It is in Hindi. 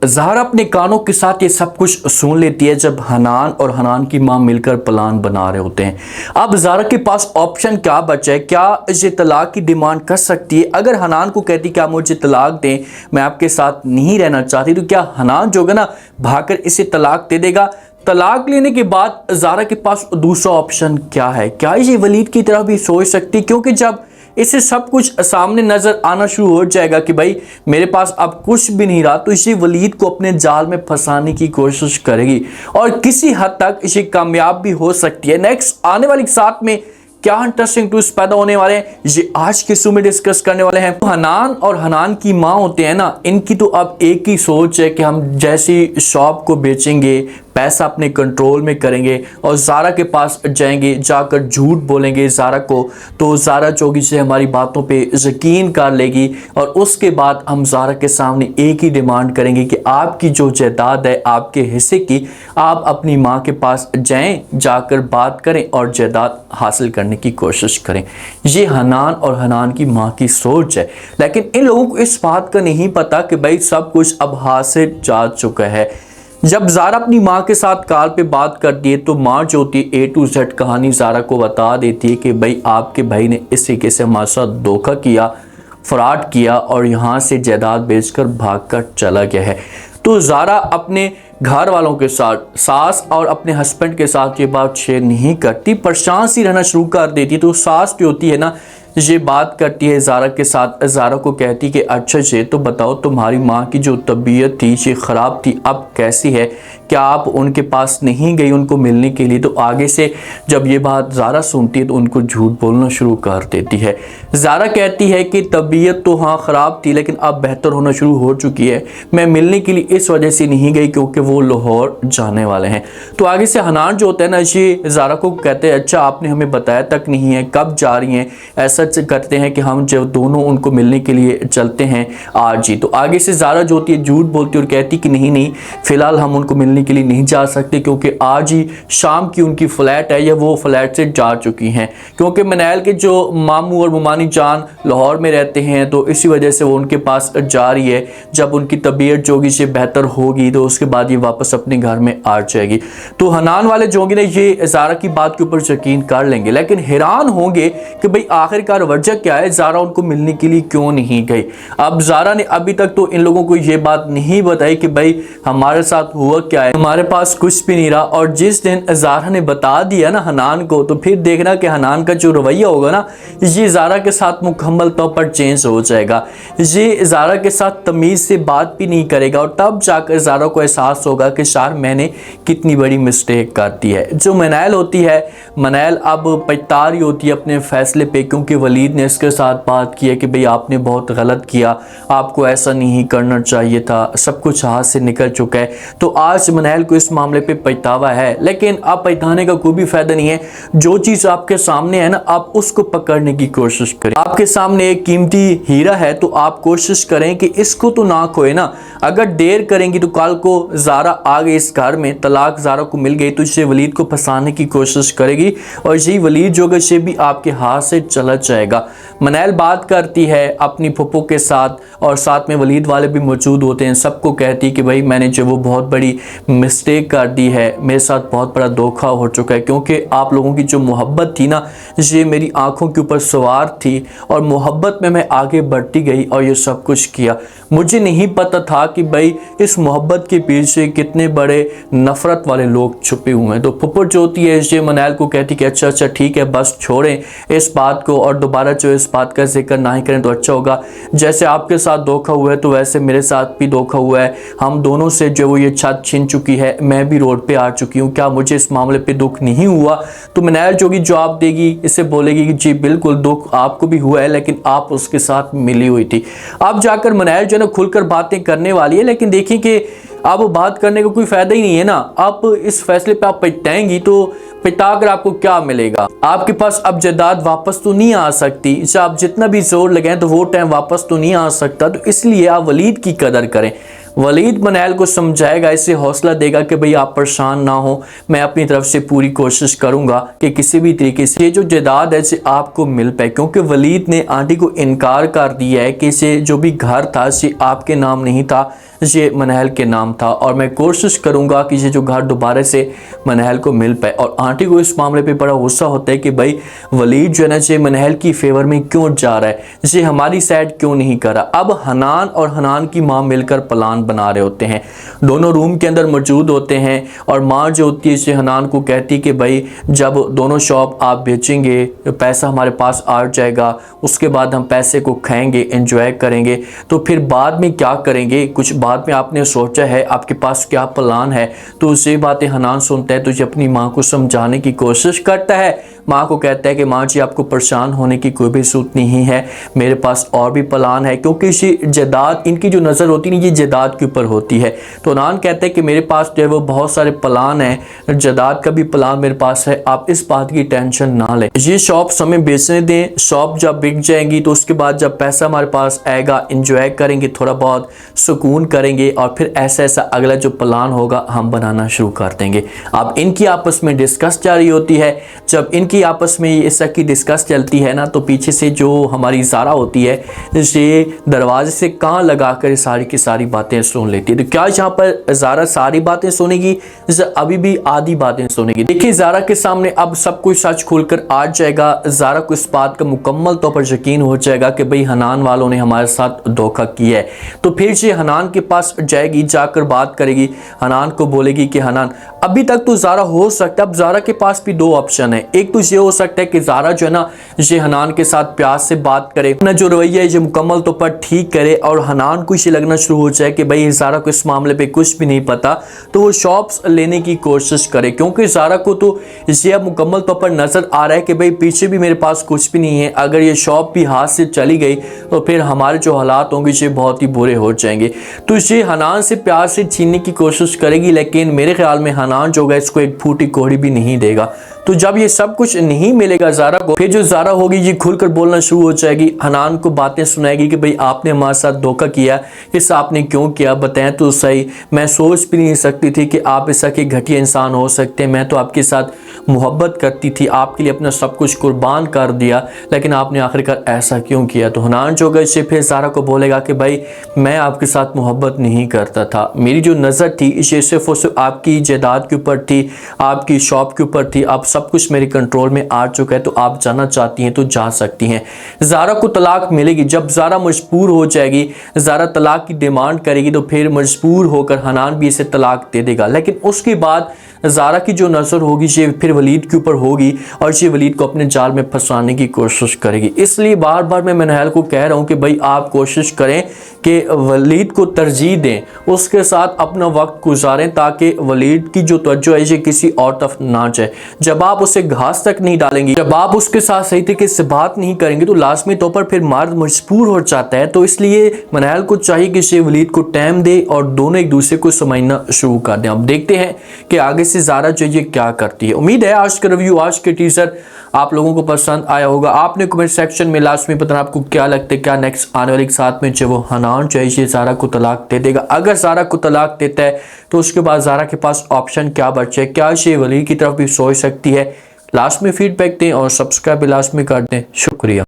ज़हरा अपने कानों के साथ ये सब कुछ सुन लेती है जब हनान और हनान की मां मिलकर प्लान बना रहे होते हैं। अब ज़हरा के पास ऑप्शन क्या बचा है? क्या ये तलाक की डिमांड कर सकती है? अगर हनान को कहती क्या मुझे तलाक दें, मैं आपके साथ नहीं रहना चाहती, तो क्या हनान जो है ना भागकर इसे तलाक दे देगा? तलाक लेने के बाद ज़हरा के पास दूसरा ऑप्शन क्या है? क्या ये वलीद की तरह भी सोच सकती? क्योंकि जब इसे सब कुछ सामने नजर आना शुरू हो जाएगा कि भाई मेरे पास अब कुछ भी नहीं रहा, तो इसे वलीद को अपने जाल में फंसाने की कोशिश करेगी और किसी हद तक इसे कामयाब भी हो सकती है। नेक्स्ट आने वाली साथ में क्या इंटरेस्टिंग ट्विस्ट पैदा होने वाले हैं, ये आज के शो में डिस्कस करने वाले हैं। हनान और हनान की माँ होते हैं ना, इनकी तो अब एक ही सोच है कि हम जैसी शॉप को बेचेंगे, पैसा अपने कंट्रोल में करेंगे और ज़ारा के पास जाएंगे, जाकर झूठ बोलेंगे ज़ारा को, तो ज़ारा चौगी से हमारी बातों पे यकीन कर लेगी और उसके बाद हम ज़ारा के सामने एक ही डिमांड करेंगे कि आपकी जो जायदाद है आपके हिस्से की, आप अपनी माँ के पास जाएं, जाकर बात करें और जायदाद हासिल करने की कोशिश करें। ये हनान और हनान की माँ की सोच है, लेकिन इन लोगों को इस बात का नहीं पता कि भाई सब कुछ अब हाथ से जा चुका है। जब ज़ारा अपनी माँ के साथ कॉल पे बात करती है तो माँ जो होती है A to Z कहानी ज़ारा को बता देती है कि भाई आपके भाई ने इस तरीके से हमारे साथ धोखा किया, फ्रॉड किया और यहाँ से जायदाद बेचकर भागकर चला गया है। तो ज़ारा अपने घर वालों के साथ, सास और अपने हस्बैंड के साथ ये बात शेयर नहीं करती, परेशान सी रहना शुरू कर देती। तो सास जो होती है ना, ये बात करती है ज़ारा के साथ, ज़ारा को कहती कि अच्छा ये तो बताओ तुम्हारी माँ की जो तबीयत थी ये ख़राब थी, अब कैसी है? क्या आप उनके पास नहीं गई उनको मिलने के लिए? तो आगे से जब ये बात ज़ारा सुनती है तो उनको झूठ बोलना शुरू कर देती है। ज़ारा कहती है कि तबीयत तो हाँ ख़राब थी लेकिन अब बेहतर होना शुरू हो चुकी है, मैं मिलने के लिए इस वजह से नहीं गई क्योंकि वो लाहौर जाने वाले हैं। तो आगे से हनान जो होता है ना, ये ज़ारा को कहते हैं अच्छा आपने हमें बताया तक नहीं है, कब जा रही हैं? ऐसा करते हैं कि हम जब दोनों उनको मिलने के लिए चलते हैं आज ही। तो आगे से ज़ारा जो होती है झूठ बोलती है और कहती कि नहीं फिलहाल हम उनको मिलने के लिए नहीं जा सकते क्योंकि आज ही शाम की उनकी फ़्लैट है या वो फ्लैट से जा चुकी हैं, क्योंकि मनैल के जो मामू और मुमानी जान लाहौर में रहते हैं तो इसी वजह से वो उनके पास जा रही है। जब उनकी तबीयत जोगी से बेहतर होगी तो उसके बाद ये वापस अपने घर में आ जाएगी। तो हनान वाले जो होंगे ना ये ज़ारा की बात के ऊपर यकीन कर लेंगे, लेकिन हैरान होंगे कि भाई आखिरकार वजह क्या है, ज़ारा उनको मिलने के लिए क्यों नहीं गई। अब ज़ारा ने अभी तक तो इन लोगों को ये बात नहीं बताई कि भाई हमारे साथ हुआ क्या है, हमारे पास कुछ भी नहीं रहा। और जिस दिन ज़ारा ने बता दिया ना हनान को, तो फिर देखना कि हनान का जो रवैया होगा ना ये ज़ारा के साथ मुकम्मल तौर पर चेंज हो जाएगा। ये ज़ारा के साथ तमीज़ से बात भी नहीं करेगा और तब जाकर ज़ारा को एहसास होगा कि शार मैंने कितनी बड़ी मिस्टेक कर दी है। जो मनैल होती है, मनैल अब पछता रही होती है अपने फैसले पे, क्योंकि वलीद ने इसके साथ बात की है कि भाई आपने बहुत गलत किया, आपको ऐसा नहीं करना चाहिए था, सब कुछ हाथ से निकल चुका है। तो आज मनैल को इस मामले पे पछतावा है, लेकिन अब पछताने का कोई भी फायदा नहीं है। जो चीज़ आपके सामने है ना, आप उसको पकड़ने की कोशिश करें। आपके सामने एक कीमती हीरा है तो आप कोशिश करें कि इसको तो ना खोए ना। अगर देर करेंगी तो कल को ज़ारा आ गई इस घर में, तलाक ज़ारा को मिल गई, तो इसे वलीद को फंसाने की कोशिश करेगी और यही वलीद जो है भी आपके हाथ से चला जाएगा। मनैल बात करती है अपनी फुप्पो के साथ और साथ में वलीद वाले भी मौजूद होते हैं, सबको कहती कि भाई मैंने जो वो बहुत बड़ी मिस्टेक कर दी है, मेरे साथ बहुत बड़ा धोखा हो चुका है, क्योंकि आप लोगों की जो मोहब्बत थी ना ये मेरी आंखों के ऊपर सवार थी और मोहब्बत में मैं आगे बढ़ती गई और ये सब कुछ किया। मुझे नहीं पता था कि भाई इस मोहब्बत के पीछे कितने बड़े नफरत वाले लोग छुपे हुए हैं। तो फुप्पो जो होती है ये मनैल को कहती कि अच्छा ठीक है बस छोड़ें इस बात को और दोबारा जो इस बात का जिक्र ना ही करें तो अच्छा होगा। जैसे आपके साथ धोखा हुआ है तो वैसे मेरे साथ भी धोखा हुआ है, हम दोनों से जो वो ये छत छीन चुकी है, मैं भी रोड पे आ चुकी हूँ, क्या मुझे इस मामले पे दुख नहीं हुआ? तो मनैल जोगी जवाब देगी, इसे बोलेगी कि जी बिल्कुल दुख आपको भी हुआ है लेकिन आप उसके साथ मिली हुई थी। अब जाकर मनैल जो है ना खुलकर बातें करने वाली है, लेकिन देखिए कि अब बात करने का कोई फायदा ही नहीं है ना। आप इस फैसले पे आप पछताएंगी तो पछता कर आपको क्या मिलेगा? आपके पास अब जायदाद वापस तो नहीं आ सकती, इसे आप जितना भी जोर लगाएं तो वो टाइम वापस तो नहीं आ सकता। तो इसलिए आप वलीद की कदर करें। वलीद मनैल को समझाएगा, इसे हौसला देगा कि भाई आप परेशान ना हो, मैं अपनी तरफ से पूरी कोशिश करूंगा कि किसी भी तरीके से ये जो जायदाद है इसे आपको मिल पाए, क्योंकि वलीद ने आंटी को इनकार कर दिया है कि इसे जो भी घर था इसे आपके नाम नहीं था, ये मनैल के नाम था, और मैं कोशिश करूंगा कि ये जो घर दोबारा से मनैल को मिल पाए। और आंटी को इस मामले पे बड़ा गुस्सा होता है कि भाई वलीद जो है ना ये मनैल की फेवर में क्यों जा रहा है, ये हमारी साइड क्यों नहीं कर रहा। अब हनान और हनान की माँ मिलकर प्लान बना रहे होते हैं, दोनों रूम के अंदर मौजूद होते हैं, और माँ जो होती है इसे हनान को कहती है कि भाई जब दोनों शॉप आप बेचेंगे पैसा हमारे पास आ जाएगा, उसके बाद हम पैसे को खाएंगे, एंजॉय करेंगे, तो फिर बाद में क्या करेंगे, कुछ बाद में आपने सोचा है, आपके पास क्या प्लान है। तो ये बातें हनान सुनता है तो ये अपनी माँ को समझाने की कोशिश करता है। माँ को कहता है कि माँ जी आपको परेशान होने की कोई भी जरूरत नहीं है, मेरे पास और भी प्लान है, क्योंकि ये जायदाद इनकी जो नज़र होती है ये जायदाद के ऊपर होती है। तो हनान कहता है कि मेरे पास जो है वो बहुत सारे प्लान हैं, जायदाद का भी प्लान मेरे पास है, आप इस बात की टेंशन ना लें, ये शॉप हमें बेचने दें, शॉप जब बिक जाएंगी तो उसके बाद जब पैसा हमारे पास आएगा एंजॉय करेंगे, थोड़ा बहुत सुकून करेंगे, और फिर ऐसा ऐसा अगला जो प्लान होगा हम बनाना शुरू कर देंगे। अब इनकी आपस में डिस्कस जारी होती है। जब इनकी आपस में ऐसा की डिस्कस चलती है ना, तो पीछे से जो हमारी ज़ारा होती है ये दरवाजे से कान लगाकर सारी की सारी बातें सुन लेती है। तो क्या यहाँ पर ज़ारा सारी बातें सुनेगी, अभी भी आधी बातें सुनेगी। देखिए ज़ारा के सामने अब सब कुछ सच खुलकर आ जाएगा। ज़ारा को इस बात का मुकम्मल तौर पर यकीन हो जाएगा कि भाई हनान वालों ने हमारे साथ धोखा किया है। तो फिर ये हनान के पास जाएगी, जाकर बात करेगी, हनान को बोलेगी कि हनान अभी तक तो ज़ारा हो सकता है, अब ज़ारा के पास भी दो ऑप्शन है। एक तो ये हो सकता है कि ज़ारा जो है ना ये हनान के साथ प्यार से बात करे, अपना जो रवैया है ये मुकम्मल तौर पर ठीक करे, और हनान को ये लगना शुरू हो जाए कि भाई ज़ारा को इस मामले पे कुछ भी नहीं पता, तो वो शॉप्स लेने की कोशिश करे, क्योंकि ज़ारा को तो ये अब मुकम्मल तौर पर नज़र आ रहा है कि भाई पीछे भी मेरे पास कुछ भी नहीं है, अगर ये शॉप भी हाथ से चली गई तो फिर हमारे जो हालात होंगे ये बहुत ही बुरे हो जाएंगे। तो ये हनान से प्यार से छीनने की कोशिश करेगी, लेकिन मेरे ख्याल में हनान जो होगा इसको एक फूटी कोड़ी भी नहीं देगा। तो जब ये सब कुछ नहीं मिलेगा ज़ारा को, फिर जो ज़ारा होगी ये खुलकर बोलना शुरू हो जाएगी, हनान को बातें सुनाएगी कि भाई आपने हमारे साथ धोखा किया, इस आपने क्यों किया, बताएं तो सही, मैं सोच भी नहीं सकती थी कि आप ऐसा के घटिया इंसान हो सकते हैं, मैं तो आपके साथ मोहब्बत करती थी, आपके लिए अपना सब कुछ कुर्बान कर दिया, लेकिन आपने आखिरकार ऐसा क्यों किया। तो हनान जो होगा इससे फिर ज़ारा को बोलेगा कि भाई मैं आपके साथ मोहब्बत नहीं करता था, मेरी जो नज़र थी ये सिर्फ और सिर्फ आपकी जायदाद के ऊपर थी, आपकी शॉप के ऊपर थी, आप सब कुछ मेरे कंट्रोल में आ चुका है, तो आप जाना चाहती हैं तो जा सकती हैं। ज़ारा को तलाक मिलेगी। जब ज़ारा मजबूर हो जाएगी, ज़ारा तलाक की डिमांड करेगी, तो फिर मजबूर होकर हनान भी इसे तलाक दे देगा। लेकिन उसके बाद ज़ारा की जो नज़र होगी ये फिर वलीद के ऊपर होगी, और ये वलीद को अपने जाल में फंसाने की कोशिश करेगी। इसलिए बार बार मैं मनैल को कह रहा हूँ कि भाई आप कोशिश करें कि वलीद को तरजीह दें, उसके साथ अपना वक्त गुजारें, ताकि वलीद की जो तवज्जो है ये किसी और तरफ ना जाए। जब आप उसे घास तक नहीं डालेंगे, जब आप उसके साथ सही तरीके से बात नहीं करेंगे, तो लाजमी तौर पर फिर मर्द मजबूर हो जाता है। तो इसलिए मनैल को चाहिए कि ये वलीद को टाइम दे और दोनों एक दूसरे को समझना शुरू कर दें। अब देखते हैं कि आगे से ज़ारा जो ये क्या करती है। उम्मीद है आज का रिव्यू, आज के टीजर आप लोगों को पसंद आया होगा। आपने कमेंट सेक्शन में लास्ट में बताना आपको क्या लगता है, क्या नेक्स्ट आने वाले के साथ में जो वो हनान चाहिए ज़ारा को तलाक दे देगा। अगर ज़ारा को तलाक देता है तो उसके बाद ज़ारा के पास ऑप्शन क्या बचे, क्या ये वली की तरफ भी सोच सकती है। लास्ट में फीडबैक दें और सब्सक्राइब भी लास्ट में कर दें। शुक्रिया।